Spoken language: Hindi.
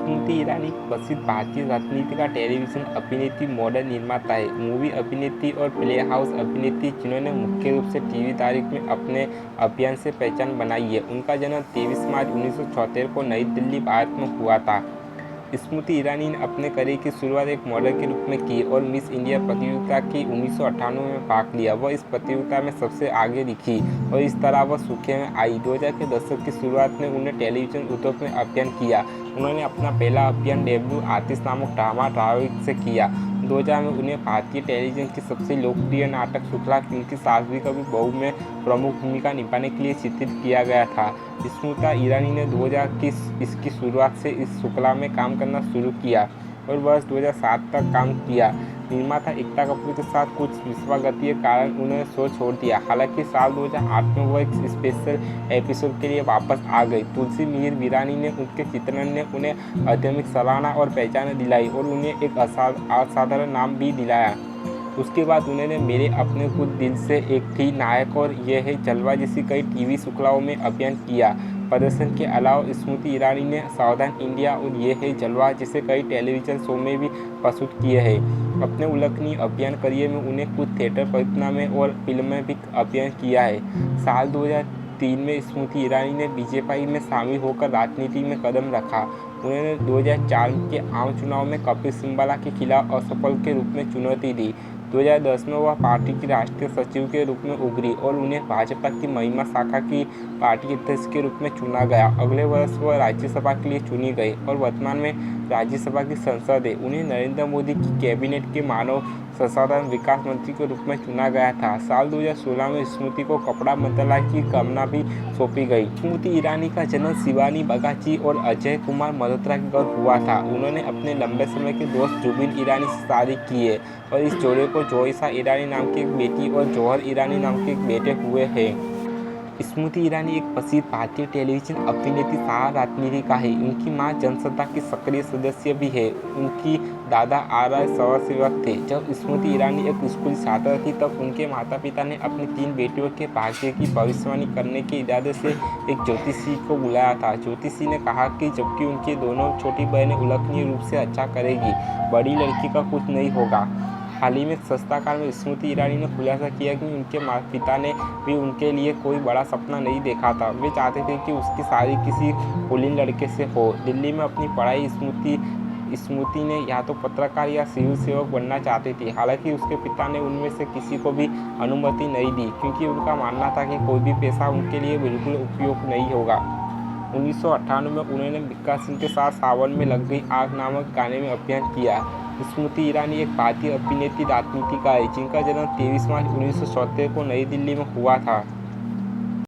स्मृति ईरानी एक प्रसिद्ध भारतीय राजनीति का टेलीविज़न अभिनेत्री, मॉडल, निर्माता है। मूवी अभिनेत्री और प्ले हाउस अभिनेत्री जिन्होंने मुख्य रूप से टीवी तारीख में अपने अभिनय से पहचान बनाई है। उनका जन्म 23 मार्च 1976 को नई दिल्ली, भारत में हुआ था। स्मृति ईरानी ने अपने करियर की शुरुआत एक मॉडल के रूप में की और मिस इंडिया प्रतियोगिता की 1998 में भाग लिया। वह इस प्रतियोगिता में सबसे आगे दिखी और इस तरह वह सुर्खियों में आई। 2000 के दशक की शुरुआत में उन्हें टेलीविज़न उद्योग में अभिनय किया। उन्होंने अपना पहला अभिनय डेब्यू आतिश नामक ड्रामा धारावाहिक से किया। 2000 में उन्हें भारतीय टेलीविज़न की सबसे लोकप्रिय नाटक शुक्ला की सासवी कभी बहू में प्रमुख भूमिका निभाने के लिए चित्रित किया गया था। स्मृति ईरानी ने 2000 की इसकी शुरुआत से इस शुक्ला में काम करना शुरू किया और वर्ष 2007 तक काम किया। निर्माता एकता कपूर के साथ कुछ विसंगति के कारण उन्होंने शो छोड़ दिया। हालांकि साल 2008 में वो एक स्पेशल एपिसोड के लिए वापस आ गई। तुलसी मीर ईरानी ने उनके चित्रण ने उन्हें आध्यात्मिक सराहना और पहचान दिलाई और उन्हें एक असाधारण नाम भी दिलाया। उसके बाद उन्होंने मेरे अपने कुछ दिल से एक थी, नायक और ये है जलवा जैसी कई टीवी श्रृंखलाओं में अभिनय किया। प्रदर्शन के अलावा स्मृति ईरानी ने सावधान इंडिया और ये है जलवा जैसे कई टेलीविज़न शो में भी प्रस्तुत किए हैं। अपने उल्लेखनीय अभिनय करियर में उन्हें कुछ थिएटर परियोजना में और फिल्म में भी अभिनय किया है। साल 2003 में स्मृति ईरानी ने बीजेपी में शामिल होकर राजनीति में कदम रखा। उन्होंने 2004 के आम चुनाव में कपिल सिब्बल के खिलाफ असफल के रूप में चुनौती दी। 2010 में वह पार्टी की राष्ट्रीय सचिव के रूप में उभरी और उन्हें भाजपा की महिला शाखा की पार्टी अध्यक्ष के रूप में चुना गया। अगले वर्ष वह राज्यसभा के लिए चुनी गई और वर्तमान में राज्यसभा की सांसद है। उन्हें नरेंद्र मोदी की कैबिनेट के मानव संसाधन विकास मंत्री के रूप में चुना गया था। साल 2016 में स्मृति को कपड़ा मंत्रालय की कमान भी सौंपी गई। स्मृति ईरानी का जन्म शिवानी बगाची और अजय कुमार मल्होत्रा के घर हुआ था। उन्होंने अपने लंबे समय के दोस्त जुबिन ईरानी से शादी की है और इस जोड़े को जोयसा ईरानी नाम की एक बेटी और जौहर ईरानी नाम के एक बेटे हुए हैं। स्मृति ईरानी एक प्रसिद्ध भारतीय टेलीविज़न अभिनेत्री सह राजनीतिज्ञ है। उनकी मां जनसत्ता की सक्रिय सदस्य भी है। उनकी दादा आरआई स्वयंसेवक थे। जब स्मृति ईरानी एक स्कूली छात्रा थी तब उनके माता पिता ने अपनी 3 बेटियों के भाग्य की भविष्यवाणी करने के इरादे से एक ज्योतिषी को बुलाया था। ज्योतिषी ने कहा कि जबकि उनकी दोनों छोटी बहनें उल्लेखनीय रूप से अच्छा करेगी, बड़ी लड़की का कुछ नहीं होगा। हाल ही में सप्ताहकार में स्मृति ईरानी ने खुलासा किया कि उनके माता पिता ने भी उनके लिए कोई बड़ा सपना नहीं देखा था। वे चाहते थे कि उसकी शादी किसी कुलीन लड़के से हो। दिल्ली में अपनी पढ़ाई स्मृति ने या तो पत्रकार या सिविल सेवक बनना चाहती थी। हालांकि उसके पिता ने उनमें से किसी को भी अनुमति नहीं दी क्योंकि उनका मानना था कि कोई भी पेशा उनके लिए बिल्कुल उपयुक्त नहीं होगा। 1998 में उन्होंने मिक्का सिंह के साथ सावन में लग गई आग नामक गाने में अभिनय किया। स्मृति ईरानी एक भारतीय अभिनेत्री राजनीतिज्ञ है जिनका जन्म 23 मार्च 1976 को नई दिल्ली में हुआ था।